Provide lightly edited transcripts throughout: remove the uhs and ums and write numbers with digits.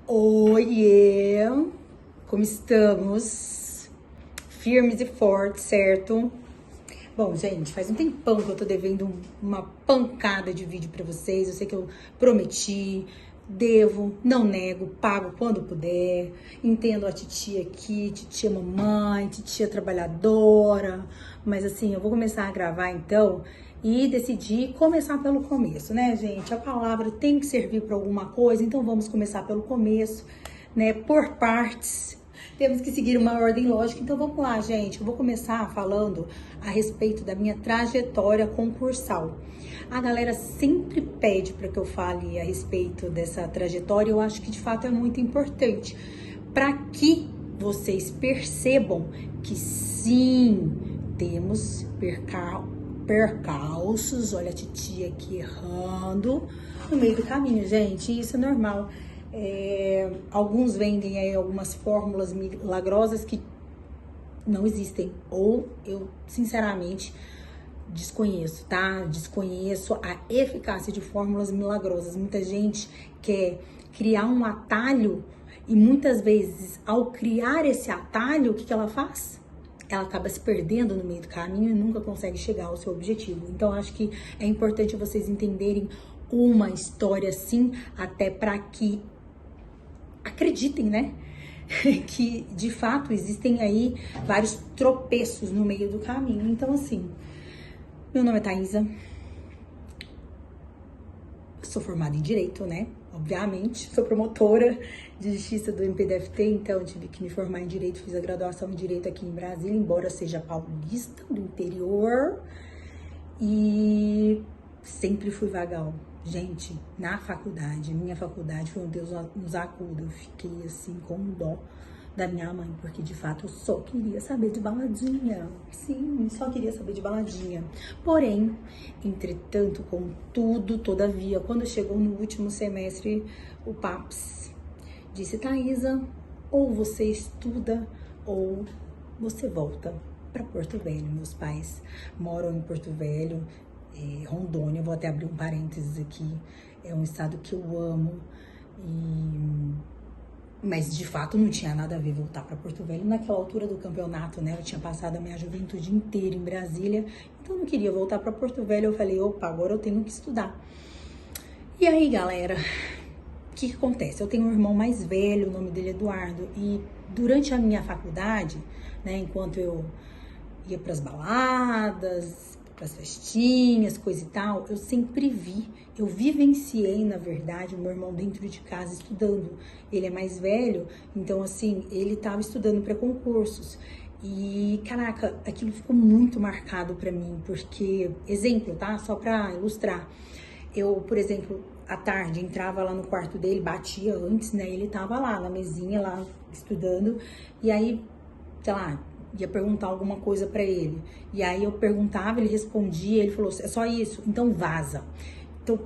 Oiê! Como estamos? Firmes e fortes, certo? Bom, gente, faz um tempão que eu tô devendo uma pancada de vídeo pra vocês. Eu sei que eu prometi, devo, não nego, pago quando puder. Entendo a titia aqui, titia mamãe, titia trabalhadora. Mas assim, eu vou começar a gravar então e decidi começar pelo começo, né, gente? A palavra tem que servir para alguma coisa, então vamos começar pelo começo, né? Por partes. Temos que seguir uma ordem lógica. Então vamos lá, gente. Eu vou começar falando a respeito da minha trajetória concursal. A galera sempre pede para que eu fale a respeito dessa trajetória. Eu acho que de fato é muito importante para que vocês percebam que sim, temos percalços. Olha a titia aqui errando no meio do caminho, gente. Isso é normal. Alguns vendem aí algumas fórmulas milagrosas que não existem, ou eu sinceramente desconheço, tá? Desconheço a eficácia de fórmulas milagrosas. Muita gente quer criar um atalho e muitas vezes ao criar esse atalho, o que ela faz? Ela acaba se perdendo no meio do caminho e nunca consegue chegar ao seu objetivo. Então acho que é importante vocês entenderem uma história assim, até para que acreditem, né? Que de fato existem aí vários tropeços no meio do caminho. Então, assim, meu nome é Thaisa, sou formada em Direito, né? Obviamente, sou promotora de Justiça do MPDFT, então tive que me formar em Direito, fiz a graduação em Direito aqui em Brasília, embora seja paulista, do interior, e sempre fui vagal. Gente, na faculdade, minha faculdade foi um Deus nos acuda. Eu fiquei assim com dó da minha mãe, porque de fato eu só queria saber de baladinha. Sim, só queria saber de baladinha. Porém, entretanto, contudo, todavia, quando chegou no último semestre, o PAPS disse: Thaisa, ou você estuda ou você volta para Porto Velho. Meus pais moram em Porto Velho, Rondônia. Vou até abrir um parênteses aqui, é um estado que eu amo, mas de fato não tinha nada a ver voltar para Porto Velho naquela altura do campeonato, né? Eu tinha passado a minha juventude inteira em Brasília, então eu não queria voltar para Porto Velho. Eu falei, opa, agora eu tenho que estudar. E aí, galera, o que acontece? Eu tenho um irmão mais velho, o nome dele é Eduardo, e durante a minha faculdade, né, enquanto eu ia para as baladas, para as festinhas, coisa e tal, eu sempre eu vivenciei, na verdade, o meu irmão dentro de casa estudando. Ele é mais velho, então assim, ele estava estudando para concursos. E, caraca, aquilo ficou muito marcado para mim, porque, exemplo, tá? Só para ilustrar. Eu, por exemplo, à tarde entrava lá no quarto dele, batia antes, né? Ele tava lá na mesinha, lá estudando, e aí, sei lá, ia perguntar alguma coisa pra ele. E aí eu perguntava, ele respondia, ele falou: é só isso? Então vaza. Então,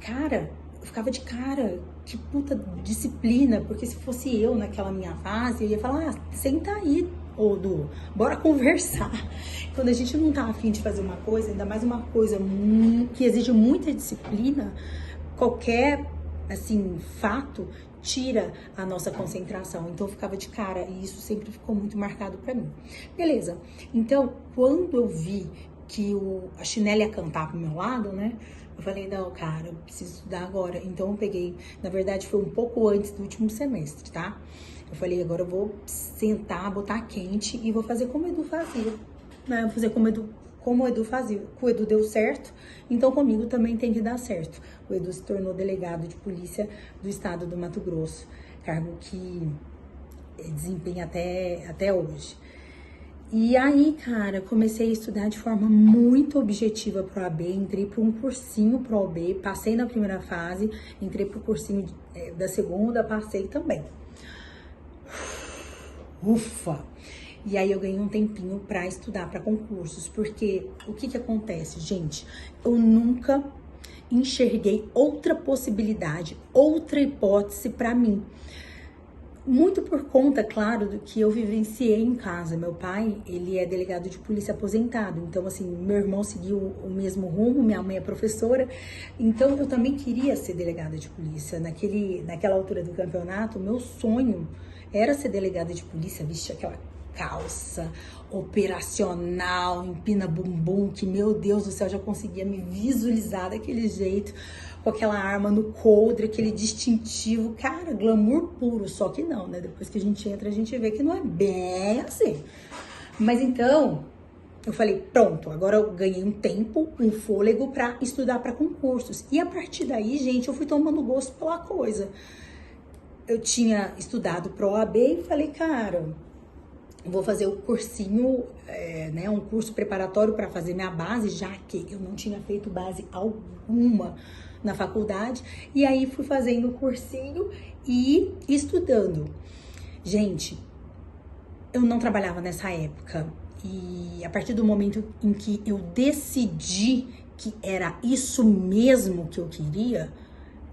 cara, eu ficava de cara, que puta disciplina, porque se fosse eu naquela minha fase, eu ia falar: ah, senta aí, ô Du, bora conversar. Quando a gente não tá afim de fazer uma coisa, ainda mais uma coisa que exige muita disciplina, qualquer, assim, fato tira a nossa concentração. Então eu ficava de cara e isso sempre ficou muito marcado pra mim. Beleza. Então, quando eu vi que a chinela ia cantar pro meu lado, né? Eu falei, não, cara, eu preciso estudar agora. Então eu peguei, na verdade foi um pouco antes do último semestre, tá? Eu falei, agora eu vou sentar, botar quente e vou fazer como o Edu fazia, né? Vou fazer como o Edu fazia. O Edu deu certo, então comigo também tem que dar certo. O Edu se tornou delegado de polícia do estado do Mato Grosso, cargo que desempenha até hoje. E aí, cara, comecei a estudar de forma muito objetiva pro AB, entrei para um cursinho pro OAB, passei na primeira fase, entrei pro cursinho da segunda, passei também. Ufa! E aí eu ganhei um tempinho pra estudar para concursos, porque o que acontece, gente? Eu nunca enxerguei outra possibilidade, outra hipótese pra mim. muito por conta, claro, do que eu vivenciei em casa. Meu pai, ele é delegado de polícia aposentado, então assim, meu irmão seguiu o mesmo rumo, minha mãe é professora, então eu também queria ser delegada de polícia. Naquela altura do campeonato, meu sonho era ser delegada de polícia, vestir aquela calça operacional, empina bumbum, que meu Deus do céu, já conseguia me visualizar daquele jeito, com aquela arma no coldre, aquele distintivo, cara, glamour puro, só que não, né? Depois que a gente entra, a gente vê que não é bem assim. Mas então, eu falei, pronto, agora eu ganhei um tempo, um fôlego pra estudar pra concursos. E a partir daí, gente, eu fui tomando gosto pela coisa. Eu tinha estudado pro OAB e falei, cara, vou fazer o cursinho, né, um curso preparatório para fazer minha base, já que eu não tinha feito base alguma na faculdade. E aí fui fazendo o cursinho e estudando. Gente, eu não trabalhava nessa época. E a partir do momento em que eu decidi que era isso mesmo que eu queria,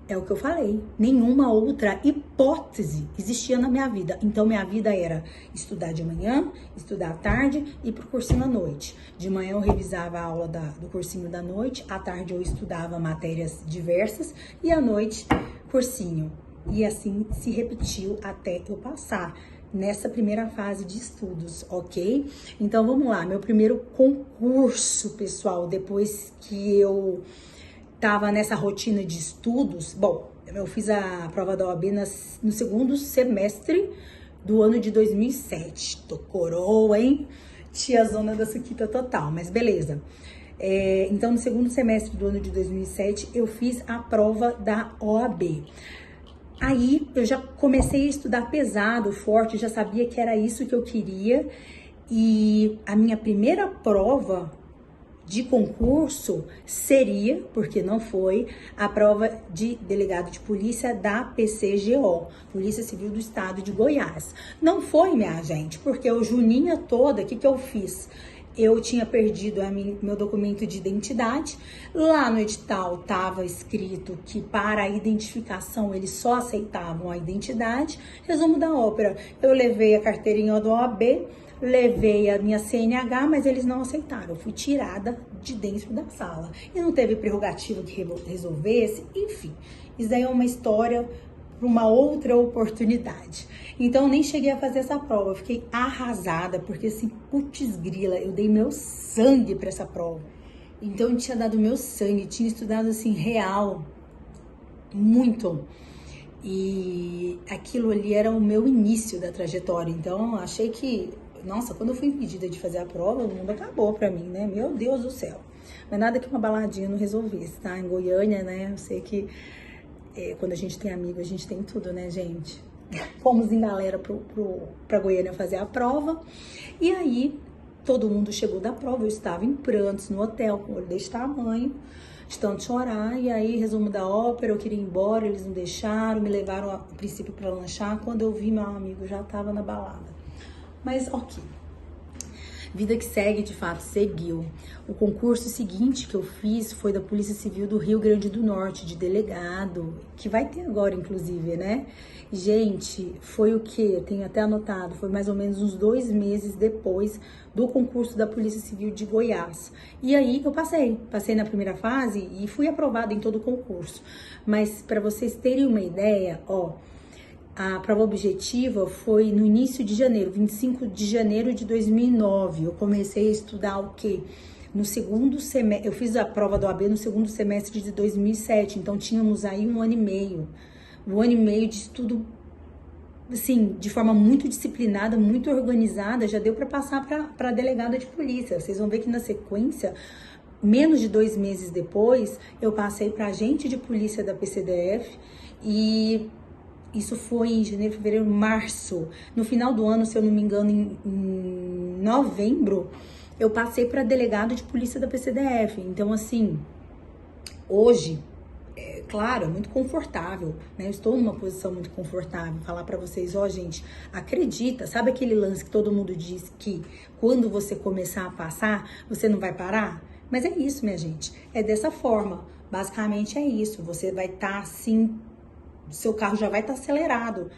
é o que eu falei, nenhuma outra hipótese existia na minha vida. Então, minha vida era estudar de manhã, estudar à tarde e pro cursinho à noite. De manhã eu revisava a aula do cursinho da noite, à tarde eu estudava matérias diversas e à noite, cursinho. E assim se repetiu até eu passar nessa primeira fase de estudos, ok? Então, vamos lá, meu primeiro concurso, pessoal, depois que eu tava nessa rotina de estudos. Bom, eu fiz a prova da OAB no segundo semestre do ano de 2007. Tô coroa, hein? Tia Zona da Suquita total, mas beleza. Então, no segundo semestre do ano de 2007, eu fiz a prova da OAB. Aí, eu já comecei a estudar pesado, forte, já sabia que era isso que eu queria. E a minha primeira prova de concurso seria, porque não foi, a prova de delegado de polícia da PCGO, Polícia Civil do Estado de Goiás. Não foi, minha gente, porque o Juninha toda, o que eu fiz? Eu tinha perdido meu documento de identidade. Lá no edital estava escrito que para a identificação eles só aceitavam a identidade. Resumo da ópera, eu levei a carteirinha do OAB, levei a minha CNH, mas eles não aceitaram. Eu fui tirada de dentro da sala. E não teve prerrogativa que resolvesse. Enfim, isso daí é uma história para uma outra oportunidade. Então, nem cheguei a fazer essa prova. Eu fiquei arrasada, porque assim, putz grila, eu dei meu sangue para essa prova. Então, eu tinha dado meu sangue, tinha estudado assim, real, muito. E aquilo ali era o meu início da trajetória. Então, achei que, nossa, quando eu fui impedida de fazer a prova, o mundo acabou pra mim, né? Meu Deus do céu. Mas nada que uma baladinha não resolvesse, tá? Em Goiânia, né? Eu sei que quando a gente tem amigo, a gente tem tudo, né, gente? Fomos em galera pra Goiânia fazer a prova. E aí, todo mundo chegou da prova. Eu estava em prantos no hotel, com o olho desse tamanho, de tanto chorar. E aí, resumo da ópera, eu queria ir embora, eles não deixaram, me levaram a princípio pra lanchar. Quando eu vi, meu amigo já tava na balada. Mas ok, vida que segue, de fato, seguiu. O concurso seguinte que eu fiz foi da Polícia Civil do Rio Grande do Norte, de delegado, que vai ter agora, inclusive, né? Gente, foi o que? Eu tenho até anotado, foi mais ou menos uns 2 meses depois do concurso da Polícia Civil de Goiás. E aí eu passei na primeira fase e fui aprovada em todo o concurso. Mas para vocês terem uma ideia, ó, a prova objetiva foi no início de janeiro, 25 de janeiro de 2009. Eu comecei a estudar o quê? No segundo semestre, eu fiz a prova do OAB no segundo semestre de 2007, então tínhamos aí 1 ano e meio. 1 ano e meio de estudo, assim, de forma muito disciplinada, muito organizada, já deu para passar para delegada de polícia. Vocês vão ver que na sequência, menos de 2 meses depois, eu passei para agente de polícia da PCDF e isso foi em janeiro, fevereiro, março. No final do ano, se eu não me engano, em novembro, eu passei para delegado de polícia da PCDF. Então, assim, hoje, claro, é muito confortável, né? Eu estou numa posição muito confortável. Falar para vocês, ó, gente, acredita. Sabe aquele lance que todo mundo diz que quando você começar a passar, você não vai parar? Mas é isso, minha gente. É dessa forma. Basicamente é isso. Você vai estar assim, seu carro já vai estar acelerado.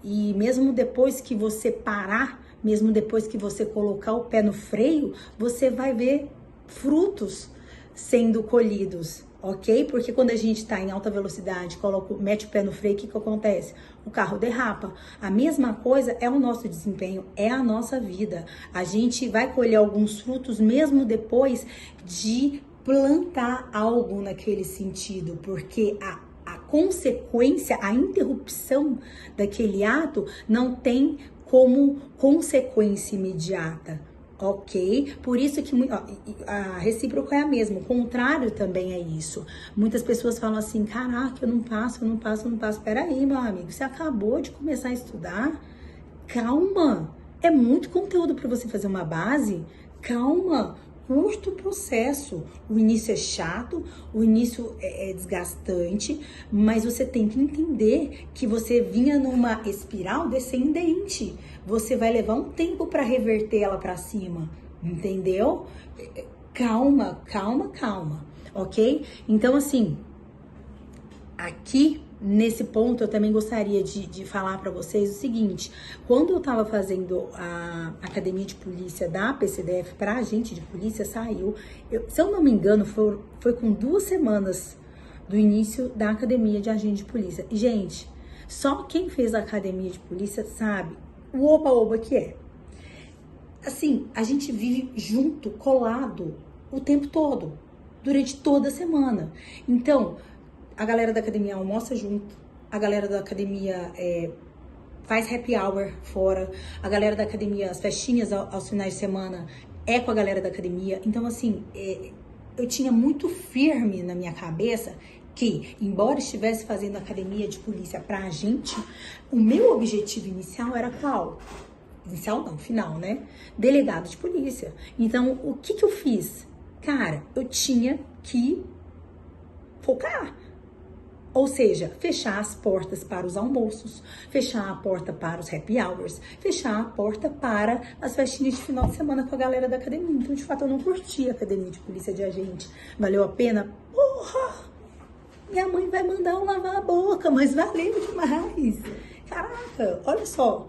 E mesmo depois que você parar, mesmo depois que você colocar o pé no freio, você vai ver frutos sendo colhidos, ok? Porque quando a gente está em alta velocidade, mete o pé no freio, o que acontece? O carro derrapa. A mesma coisa é o nosso desempenho, é a nossa vida. A gente vai colher alguns frutos mesmo depois de plantar algo naquele sentido, porque a consequência, a interrupção daquele ato não tem como consequência imediata, ok? Por isso que a recíproca é a mesma, o contrário também é isso. Muitas pessoas falam assim, caraca, eu não passo. Peraí, meu amigo, você acabou de começar a estudar? Calma, é muito conteúdo para você fazer uma base, calma. Curto o processo, o início é chato, o início é desgastante, mas você tem que entender que você vinha numa espiral descendente, você vai levar um tempo para reverter ela para cima, entendeu? Calma, ok? Então assim, aqui nesse ponto eu também gostaria de falar para vocês o seguinte: quando eu tava fazendo a academia de polícia da PCDF para agente de polícia, saiu, se eu não me engano, foi com 2 semanas do início da academia de agente de polícia. E, gente, só quem fez a academia de polícia sabe o oba-oba que é. Assim, a gente vive junto, colado, o tempo todo, durante toda a semana. Então, a galera da academia almoça junto, a galera da academia faz happy hour fora, a galera da academia, as festinhas aos finais de semana é com a galera da academia. Então, assim, eu tinha muito firme na minha cabeça que, embora estivesse fazendo academia de polícia pra gente, o meu objetivo inicial era qual? Inicial não, final, né? Delegado de polícia. Então, o que eu fiz? Cara, eu tinha que focar. Ou seja, fechar as portas para os almoços, fechar a porta para os happy hours, fechar a porta para as festinhas de final de semana com a galera da academia. Então, de fato, eu não curti a academia de polícia de agente. Valeu a pena? Porra! Minha mãe vai mandar eu lavar a boca, mas valeu demais. Caraca, olha só.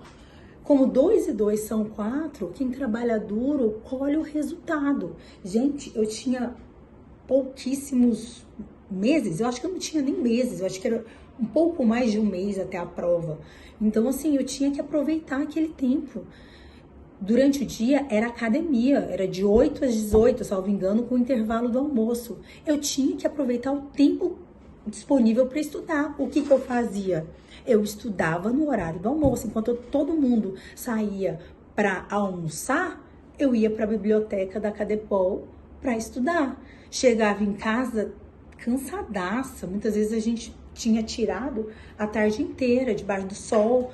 Como 2 e 2 são 4, quem trabalha duro colhe o resultado. Gente, eu tinha pouquíssimos meses, eu acho que eu não tinha nem meses, eu acho que era um pouco mais de um mês até a prova. Então, assim, eu tinha que aproveitar aquele tempo. Durante o dia era academia, era de 8 às 18, salvo engano, com o intervalo do almoço. Eu tinha que aproveitar o tempo disponível para estudar. O que eu fazia? Eu estudava no horário do almoço. Enquanto todo mundo saía para almoçar, eu ia para a biblioteca da Cadepol para estudar. Chegava em casa cansadaça, muitas vezes a gente tinha tirado a tarde inteira debaixo do sol,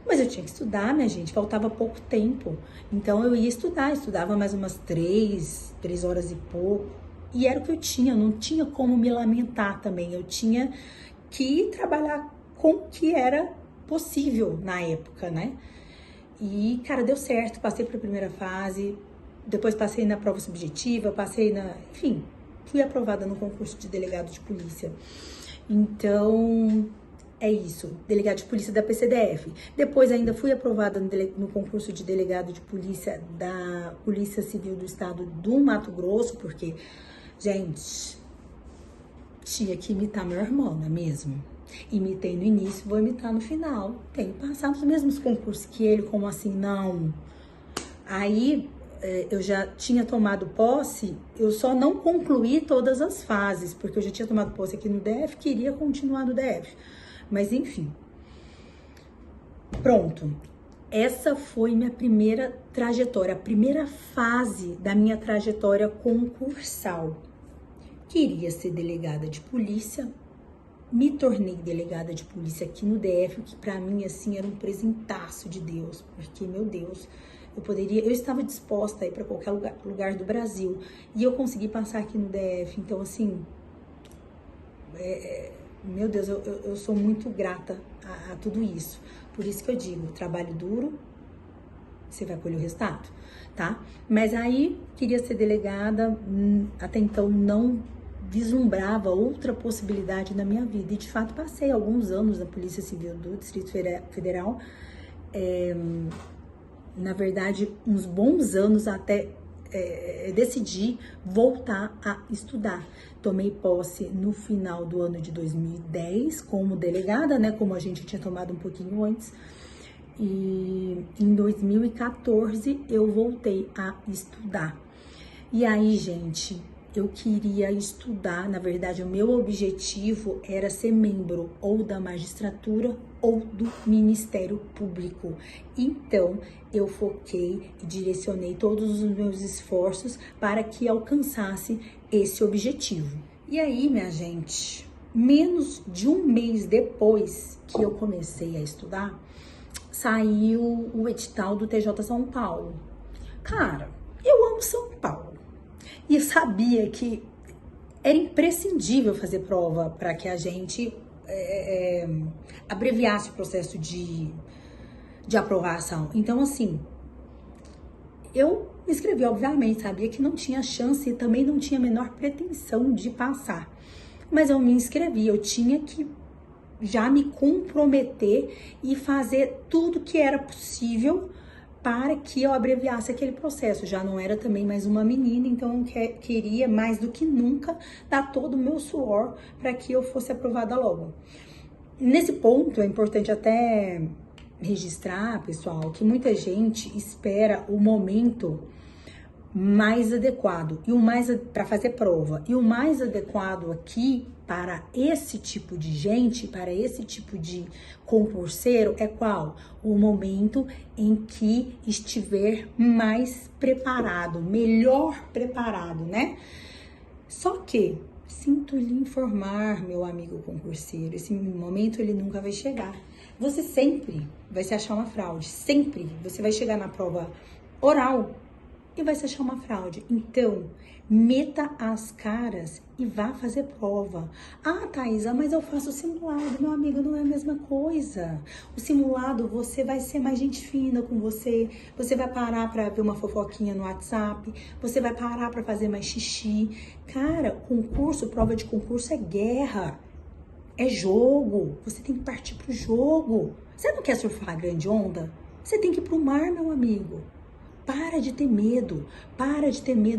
mas eu tinha que estudar, minha gente, faltava pouco tempo. Então eu ia estudava mais umas 3 horas e pouco, e era o que eu tinha, não tinha como me lamentar também, eu tinha que trabalhar com o que era possível na época, né? E, cara, deu certo, passei para a primeira fase, depois passei na prova subjetiva, enfim, fui aprovada no concurso de delegado de polícia. Então, é isso, delegado de polícia da PCDF. Depois ainda fui aprovada no concurso de delegado de polícia da Polícia Civil do Estado do Mato Grosso, porque, gente, tinha que imitar meu irmão, não é mesmo? Imitei no início, vou imitar no final. Tenho que passar nos mesmos concursos que ele, como assim, não? Aí, eu já tinha tomado posse, eu só não concluí todas as fases, porque eu já tinha tomado posse aqui no DF, queria continuar no DF. Mas, enfim. Pronto. Essa foi minha primeira trajetória, a primeira fase da minha trajetória concursal. Queria ser delegada de polícia, me tornei delegada de polícia aqui no DF, o que pra mim, assim, era um presentaço de Deus, porque, meu Deus, eu estava disposta a ir pra qualquer lugar do Brasil, e eu consegui passar aqui no DF, então, assim, meu Deus, eu sou muito grata a tudo isso. Por isso que eu digo, trabalho duro, você vai colher o resultado, tá? Mas aí, queria ser delegada, até então não vislumbrava outra possibilidade na minha vida. E de fato passei alguns anos na Polícia Civil do Distrito Federal, na verdade uns bons anos até decidi voltar a estudar. Tomei posse no final do ano de 2010 como delegada, né, como a gente tinha tomado um pouquinho antes. E em 2014 eu voltei a estudar. E aí, gente, eu queria estudar, na verdade, o meu objetivo era ser membro ou da magistratura ou do Ministério Público. Então, eu foquei e direcionei todos os meus esforços para que alcançasse esse objetivo. E aí, minha gente, menos de um mês depois que eu comecei a estudar, saiu o edital do TJ São Paulo. Cara, eu amo São Paulo. E eu sabia que era imprescindível fazer prova para que a gente abreviasse o processo de aprovação. Então, assim, eu me inscrevi, obviamente, sabia que não tinha chance e também não tinha a menor pretensão de passar. Mas eu me inscrevi, eu tinha que já me comprometer e fazer tudo que era possível para que eu abreviasse aquele processo. Já não era também mais uma menina, então eu queria mais do que nunca dar todo o meu suor para que eu fosse aprovada logo. Nesse ponto, é importante até registrar, pessoal, que muita gente espera o momento mais adequado e o mais para fazer prova. E o mais adequado aqui para esse tipo de gente, para esse tipo de concurseiro é qual? O momento em que estiver mais preparado, melhor preparado, né? Só que sinto lhe informar, meu amigo concurseiro, esse momento ele nunca vai chegar. Você sempre vai se achar uma fraude, sempre. Você vai chegar na prova oral e vai se achar uma fraude. Então, meta as caras e vá fazer prova. Ah, Thaisa, mas eu faço simulado. Meu amigo, não é a mesma coisa. O simulado, você vai ser mais gente fina com você. Você vai parar pra ver uma fofoquinha no WhatsApp. Você vai parar pra fazer mais xixi. Cara, concurso, prova de concurso é guerra. É jogo. Você tem que partir pro jogo. Você não quer surfar a grande onda? Você tem que ir pro mar, meu amigo. Para de ter medo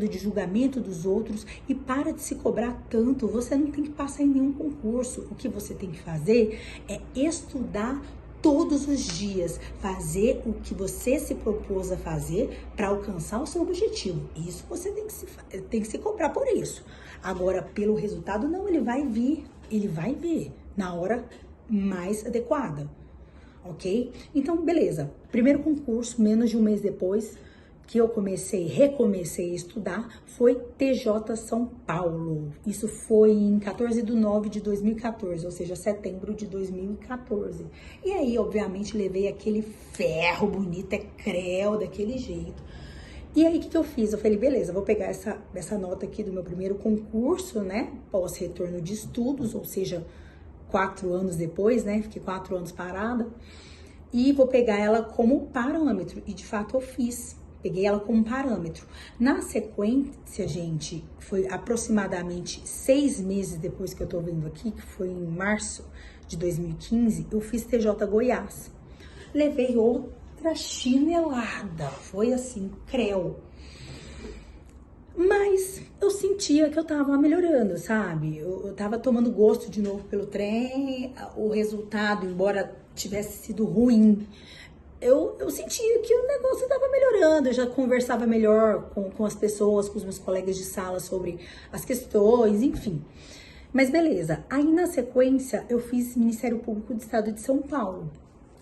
de julgamento dos outros e para de se cobrar tanto. Você não tem que passar em nenhum concurso. O que você tem que fazer é estudar todos os dias, fazer o que você se propôs a fazer para alcançar o seu objetivo. Isso você tem que se cobrar por isso. Agora, pelo resultado, não, ele vai vir na hora mais adequada, ok? Então, beleza. Primeiro concurso, menos de um mês depois que eu recomecei a estudar, foi TJ São Paulo. Isso foi em 14/9/2014, ou seja, setembro de 2014. E aí, obviamente, levei aquele ferro bonito, creu, daquele jeito. E aí, o que eu fiz? Eu falei, beleza, vou pegar essa nota aqui do meu primeiro concurso, né? Pós-retorno de estudos, ou seja, 4 anos depois, né? Fiquei 4 anos parada. E vou pegar ela como parâmetro. E, de fato, eu fiz. Peguei ela como parâmetro. Na sequência, gente, foi aproximadamente 6 meses depois que eu tô vendo aqui, que foi em março de 2015, eu fiz TJ Goiás. Levei outra chinelada, foi assim, creu. Mas eu sentia que eu tava melhorando, sabe? Eu tava tomando gosto de novo pelo trem, o resultado, embora tivesse sido ruim, eu sentia que o negócio estava melhorando, eu já conversava melhor com as pessoas, com os meus colegas de sala sobre as questões, enfim. Mas beleza, aí na sequência eu fiz Ministério Público do Estado de São Paulo.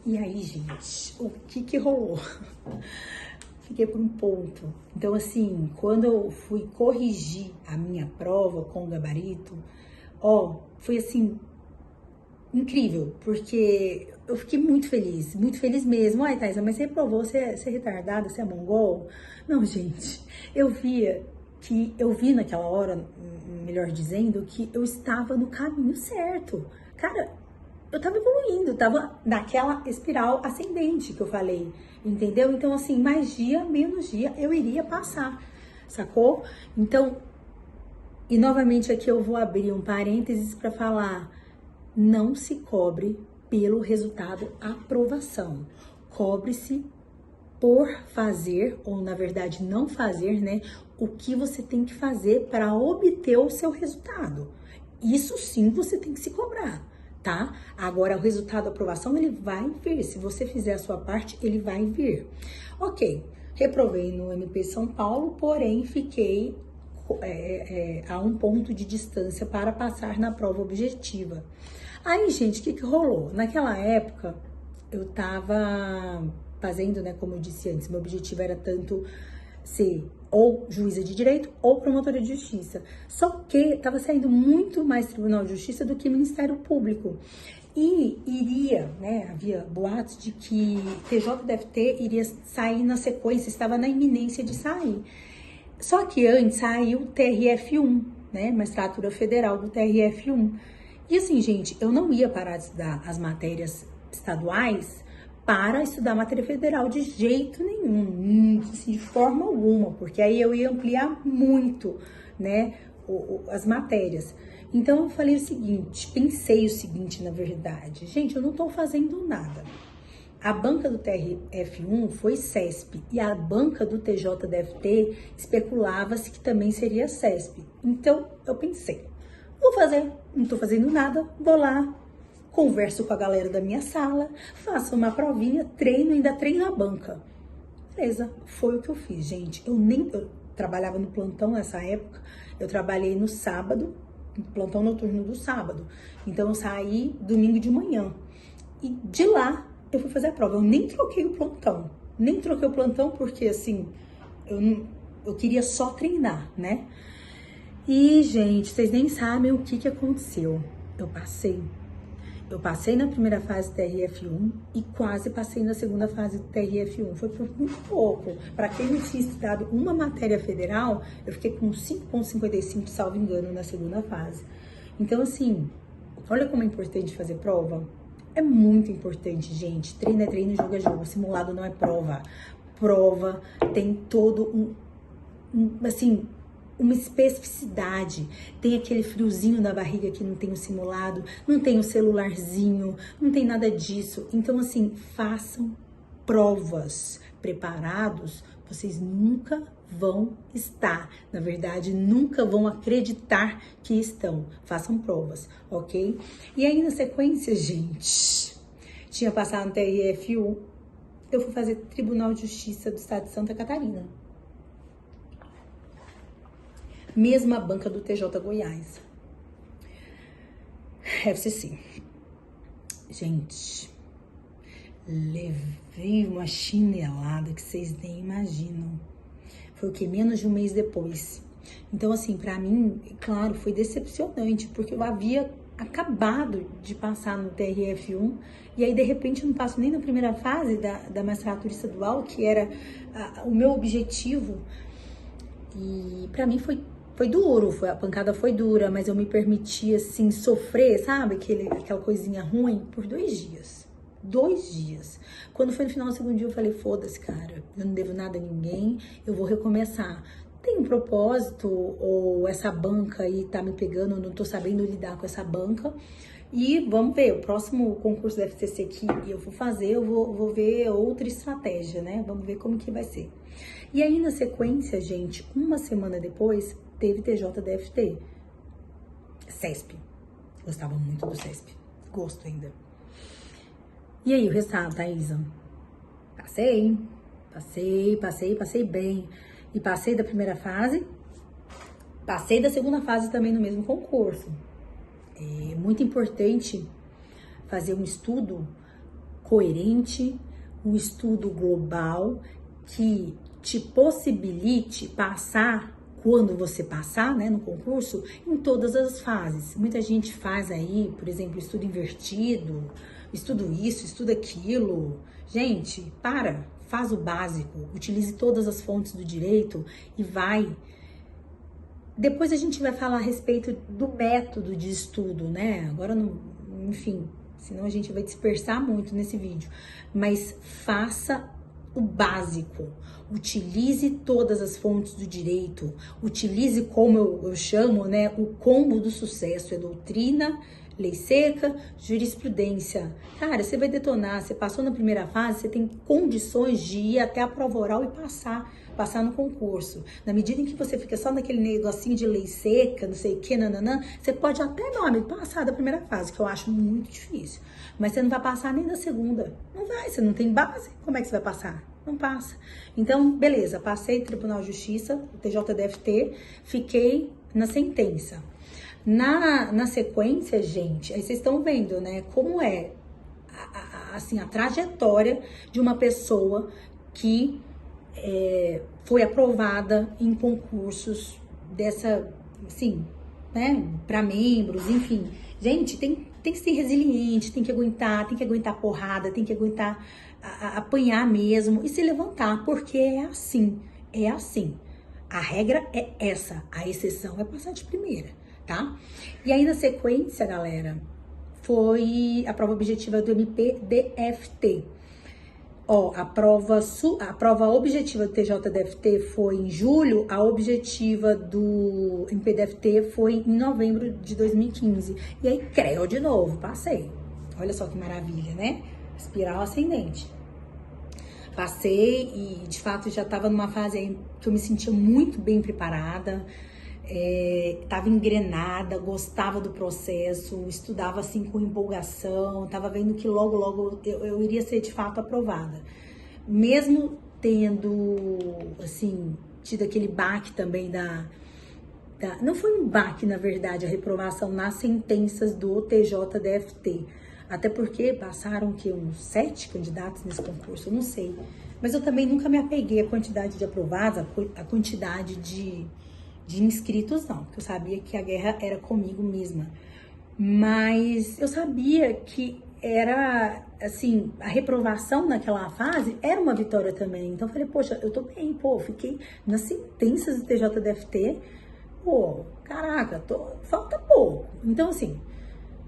E aí, gente, o que rolou? Fiquei por um ponto. Então, assim, quando eu fui corrigir a minha prova com o gabarito, foi assim, incrível, porque eu fiquei muito feliz mesmo. Ai, Thaisa, mas você reprovou, você é retardada, você é mongol? Não, gente, eu vi naquela hora, melhor dizendo, que eu estava no caminho certo. Cara, eu tava evoluindo, tava naquela espiral ascendente que eu falei, entendeu? Então, assim, mais dia, menos dia, eu iria passar, sacou? Então, E novamente aqui eu vou abrir um parênteses para falar, não se cobre pelo resultado aprovação. Cobre-se por fazer, ou na verdade não fazer, né? O que você tem que fazer para obter o seu resultado. Isso sim você tem que se cobrar, tá? Agora o resultado da aprovação ele vai vir. Se você fizer a sua parte, ele vai vir. Ok, reprovei no MP São Paulo, porém fiquei a um ponto de distância para passar na prova objetiva. Aí, gente, o que rolou? Naquela época, eu tava fazendo, né, como eu disse antes, meu objetivo era tanto ser ou juíza de direito ou promotora de justiça. Só que tava saindo muito mais Tribunal de Justiça do que Ministério Público. E iria, né, havia boatos de que TJDFT iria sair na sequência, estava na iminência de sair. Só que antes saiu o TRF1, né, Magistratura Federal do TRF1. E assim, gente, eu não ia parar de estudar as matérias estaduais para estudar a matéria federal de jeito nenhum, assim, de forma alguma, porque aí eu ia ampliar muito, né, as matérias. Então eu falei o seguinte, pensei o seguinte, na verdade, gente, eu não tô fazendo nada. A banca do TRF1 foi CESP e a banca do TJDFT especulava-se que também seria CESP. Então eu pensei, vou fazer, não tô fazendo nada, vou lá, converso com a galera da minha sala, faço uma provinha, treino, ainda treino a banca. Beleza, foi o que eu fiz, gente. Eu trabalhava no plantão nessa época, eu trabalhei no sábado, no plantão noturno do sábado. Então eu saí domingo de manhã. E de lá eu fui fazer a prova. Eu nem troquei o plantão. Nem troquei o plantão porque, assim, eu queria só treinar, né? E, gente, vocês nem sabem o que aconteceu. Eu passei na primeira fase do TRF1 e quase passei na segunda fase do TRF1. Foi por muito pouco. Para quem não tinha estudado uma matéria federal, eu fiquei com 5,55, salvo engano, na segunda fase. Então, assim, olha como é importante fazer prova. É muito importante, gente. Treino é treino, jogo é jogo. Simulado não é prova. Prova tem todo assim, uma especificidade, tem aquele friozinho na barriga que não tem o simulado, não tem o celularzinho, não tem nada disso. Então, assim, façam provas preparados, vocês nunca vão estar, na verdade, nunca vão acreditar que estão. Façam provas, ok? E aí, na sequência, gente, tinha passado no TRF1, eu fui fazer Tribunal de Justiça do Estado de Santa Catarina. Mesma banca do TJ Goiás. FCC. Gente, levei uma chinelada que vocês nem imaginam. Foi o que? Menos de um mês depois. Então, assim, pra mim, claro, foi decepcionante, porque eu havia acabado de passar no TRF1 e aí, de repente, eu não passo nem na primeira fase da magistratura estadual, que era o meu objetivo. E pra mim foi duro, a pancada foi dura, mas eu me permiti, assim, sofrer, sabe? Aquela coisinha ruim por 2 dias. 2 dias. Quando foi no final do segundo dia, eu falei, foda-se, cara, eu não devo nada a ninguém, eu vou recomeçar. Tem um propósito, ou essa banca aí tá me pegando, eu não tô sabendo lidar com essa banca. E vamos ver, o próximo concurso da FCC que eu vou fazer, eu vou ver outra estratégia, né? Vamos ver como que vai ser. E aí, na sequência, gente, uma semana depois, teve TJDFT. CESP. Gostava muito do CESP. Gosto ainda. E aí, o resultado, Thaisa? Passei bem. E passei da primeira fase, passei da segunda fase também no mesmo concurso. É muito importante fazer um estudo coerente, um estudo global que te possibilite passar, quando você passar, né, no concurso, em todas as fases. Muita gente faz aí, por exemplo, estudo invertido, estudo isso, estudo aquilo. Gente, faz o básico, utilize todas as fontes do direito e vai. Depois a gente vai falar a respeito do método de estudo, né? Agora, não, enfim, senão a gente vai dispersar muito nesse vídeo. Mas faça o básico. Utilize todas as fontes do direito. Utilize, como eu chamo, né, o combo do sucesso. É doutrina, lei seca, jurisprudência. Cara, você vai detonar. Você passou na primeira fase, você tem condições de ir até a prova oral e passar no concurso. Na medida em que você fica só naquele negocinho de lei seca, não sei o que, nananã, você pode até, passar da primeira fase, que eu acho muito difícil. Mas você não vai passar nem da segunda. Não vai, você não tem base. Como é que você vai passar? Não passa. Então, beleza, passei Tribunal de Justiça, TJDFT, fiquei na sentença. Na sequência, gente, aí vocês estão vendo, né, como é a trajetória de uma pessoa que foi aprovada em concursos dessa, assim, né, para membros, enfim. Gente, tem que ser resiliente, tem que aguentar porrada, tem que aguentar apanhar mesmo e se levantar, porque é assim. A regra é essa, a exceção é passar de primeira, tá? E aí, na sequência, galera, foi a prova objetiva do MPDFT. Ó, a prova objetiva do TJDFT foi em julho, a objetiva do MPDFT foi em novembro de 2015. E aí, creu de novo, passei. Olha só que maravilha, né? Espiral ascendente. Passei e, de fato, já estava numa fase aí que eu me sentia muito bem preparada, estava engrenada, gostava do processo, estudava assim com empolgação, estava vendo que logo eu iria ser de fato aprovada. Mesmo tendo, assim, tido aquele baque também não foi um baque, na verdade, a reprovação nas sentenças do TJDFT. Até porque passaram uns 7 candidatos nesse concurso, eu não sei. Mas eu também nunca me apeguei à quantidade de aprovados, à quantidade de inscritos, não. Porque eu sabia que a guerra era comigo mesma. Mas eu sabia que era, assim, a reprovação naquela fase era uma vitória também. Então eu falei, poxa, eu tô bem, fiquei nas sentenças do TJDFT. Caraca, falta pouco. Então, assim,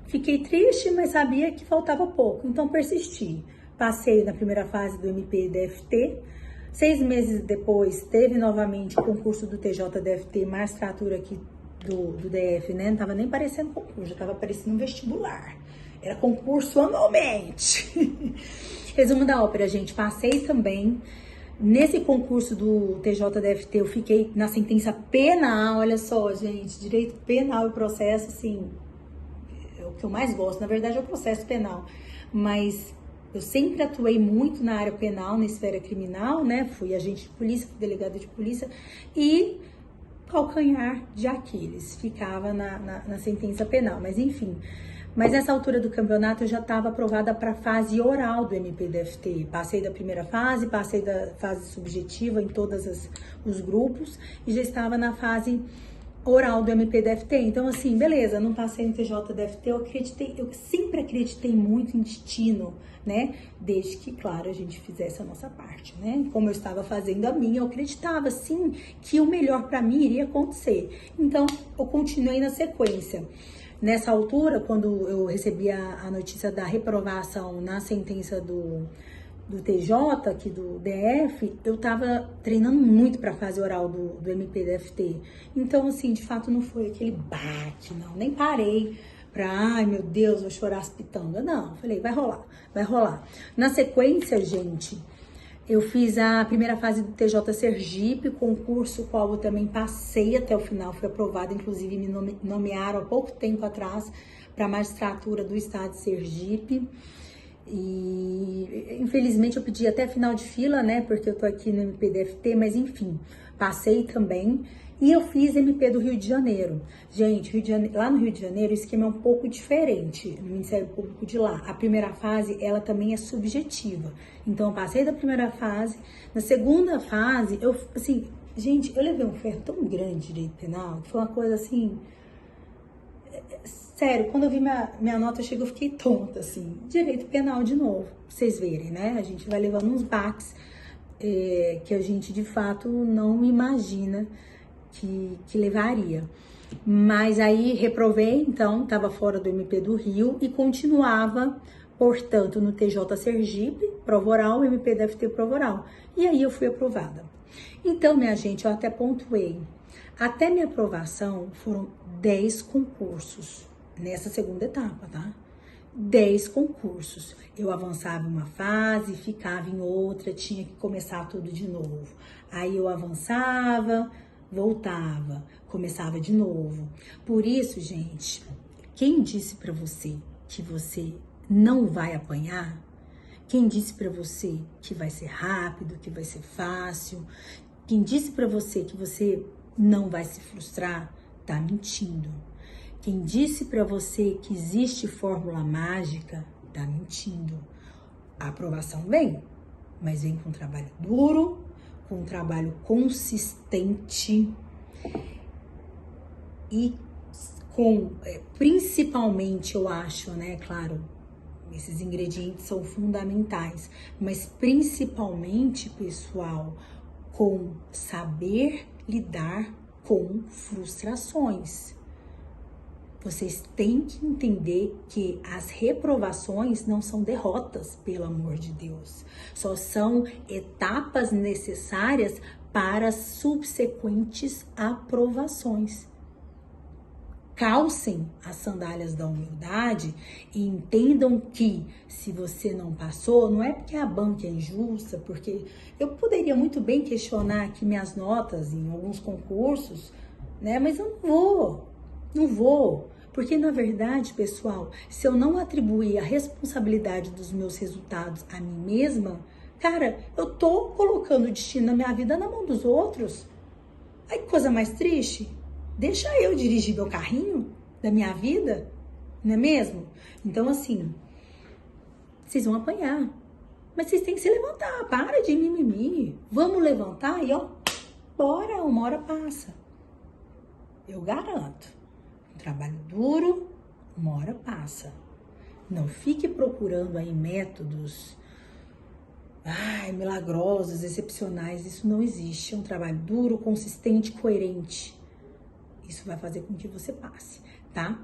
fiquei triste, mas sabia que faltava pouco, então persisti. Passei na primeira fase do MPDFT. 6 meses depois, teve novamente o concurso do TJDFT, magistratura aqui do DF, né? Não tava nem parecendo concurso, já tava parecendo um vestibular. Era concurso anualmente. Resumo da ópera, gente. Passei também. Nesse concurso do TJDFT, eu fiquei na sentença penal. Olha só, gente, direito penal e processo, assim, o que eu mais gosto, na verdade, é o processo penal, mas eu sempre atuei muito na área penal, na esfera criminal, né? Fui agente de polícia, fui delegada de polícia e calcanhar de Aquiles, ficava na sentença penal, mas enfim. Mas nessa altura do campeonato eu já estava aprovada para a fase oral do MPDFT. Passei da primeira fase, passei da fase subjetiva em todos os grupos e já estava na fase oral do MPDFT. Então, assim, beleza, não passei no TJDFT, eu sempre acreditei muito em destino, né? Desde que, claro, a gente fizesse a nossa parte, né? Como eu estava fazendo a minha, eu acreditava, sim, que o melhor para mim iria acontecer. Então, eu continuei na sequência. Nessa altura, quando eu recebi a notícia da reprovação na sentença do TJ, aqui do DF, eu tava treinando muito para a fase oral do MPDFT. Então, assim, de fato, não foi aquele bate, não. Nem parei pra, ai, meu Deus, vou chorar as pitangas. Não, falei, vai rolar. Na sequência, gente, eu fiz a primeira fase do TJ Sergipe, concurso qual eu também passei até o final, fui aprovada, inclusive me nomearam há pouco tempo atrás para a magistratura do estado de Sergipe. E infelizmente eu pedi até final de fila, né, porque eu tô aqui no MPDFT, mas enfim, passei também. E eu fiz MP do Rio de Janeiro. Gente, lá no Rio de Janeiro o esquema é um pouco diferente no Ministério Público de lá. A primeira fase, ela também é subjetiva. Então eu passei da primeira fase. Na segunda fase, eu levei um ferro tão grande de direito penal, que foi uma coisa assim... Sério, quando eu vi minha nota chegou, eu fiquei tonta, assim. Direito penal de novo, pra vocês verem, né? A gente vai levando uns baques que a gente, de fato, não imagina que levaria. Mas aí reprovei, então, estava fora do MP do Rio e continuava, portanto, no TJ Sergipe, prova oral, o MPDFT prova oral. E aí eu fui aprovada. Então, minha gente, eu até pontuei. Até minha aprovação foram 10 concursos nessa segunda etapa, tá? 10 concursos. Eu avançava em uma fase, ficava em outra, tinha que começar tudo de novo. Aí eu avançava, voltava, começava de novo. Por isso, gente, quem disse pra você que você não vai apanhar? Quem disse pra você que vai ser rápido, que vai ser fácil? Quem disse pra você que você não vai se frustrar? Tá mentindo. Quem disse pra você que existe fórmula mágica? Tá mentindo. A aprovação vem, mas vem com trabalho duro, com um trabalho consistente e com, principalmente, eu acho, né, claro, esses ingredientes são fundamentais, mas principalmente, pessoal, com saber lidar com frustrações. Vocês têm que entender que as reprovações não são derrotas, pelo amor de Deus. Só são etapas necessárias para subsequentes aprovações. Calcem as sandálias da humildade e entendam que se você não passou, não é porque a banca é injusta, porque eu poderia muito bem questionar aqui minhas notas em alguns concursos, né? Mas eu não vou. Porque, na verdade, pessoal, se eu não atribuir a responsabilidade dos meus resultados a mim mesma, cara, eu tô colocando o destino da minha vida na mão dos outros. Ai, que coisa mais triste. Deixa eu dirigir meu carrinho da minha vida, não é mesmo? Então, assim, vocês vão apanhar. Mas vocês têm que se levantar, para de mimimi. Vamos levantar e, ó, bora, uma hora passa. Eu garanto. Trabalho duro, uma hora passa. Não fique procurando aí métodos milagrosos, excepcionais. Isso não existe. É um trabalho duro, consistente, coerente. Isso vai fazer com que você passe, tá?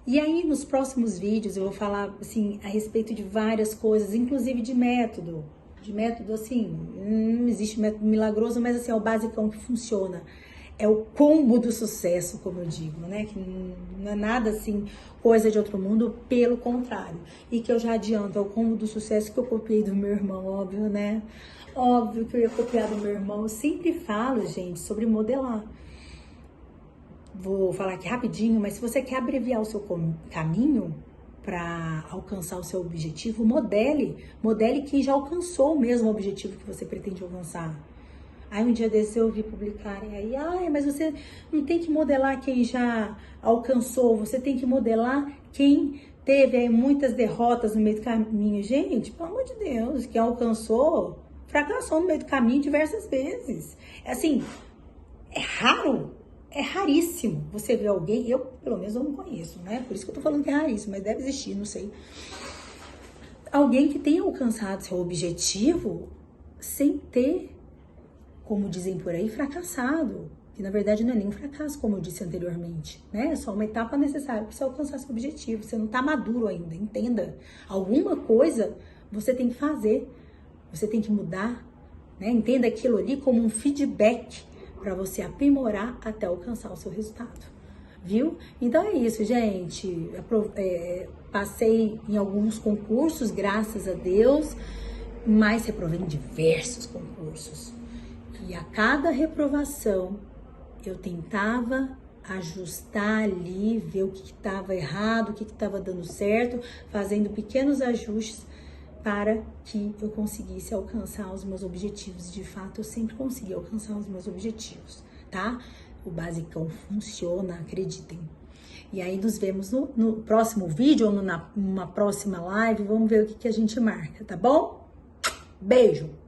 E aí, nos próximos vídeos, eu vou falar, assim, a respeito de várias coisas, inclusive de método. De método, assim, não existe método milagroso, mas, assim, é o basicão que funciona. É o combo do sucesso, como eu digo, né? Que não é nada assim, coisa de outro mundo, pelo contrário. E que eu já adianto, é o combo do sucesso que eu copiei do meu irmão, óbvio, né? Óbvio que eu ia copiar do meu irmão. Eu sempre falo, gente, sobre modelar. Vou falar aqui rapidinho, mas se você quer abreviar o seu caminho para alcançar o seu objetivo, modele quem já alcançou o mesmo objetivo que você pretende alcançar. Aí um dia desse eu ouvi publicarem aí, mas você não tem que modelar quem já alcançou, você tem que modelar quem teve aí muitas derrotas no meio do caminho. Gente, pelo amor de Deus, quem alcançou, fracassou no meio do caminho diversas vezes. Assim, é raro, é raríssimo você ver alguém, eu pelo menos eu não conheço, né? Por isso que eu tô falando que é raríssimo, mas deve existir, não sei. Alguém que tenha alcançado seu objetivo sem ter, como dizem por aí, fracassado. Que na verdade não é nem um fracasso, como eu disse anteriormente, né? É só uma etapa necessária para você alcançar seu objetivo. Você não tá maduro ainda, entenda. Alguma coisa você tem que fazer, você tem que mudar, né? Entenda aquilo ali como um feedback para você aprimorar até alcançar o seu resultado, viu? Então é isso, gente. Passei em alguns concursos, graças a Deus, mas reprovei em diversos concursos. E a cada reprovação, eu tentava ajustar ali, ver o que estava errado, o que estava dando certo, fazendo pequenos ajustes para que eu conseguisse alcançar os meus objetivos. De fato, eu sempre consegui alcançar os meus objetivos, tá? O basicão funciona, acreditem. E aí nos vemos no próximo vídeo ou numa próxima live. Vamos ver o que a gente marca, tá bom? Beijo!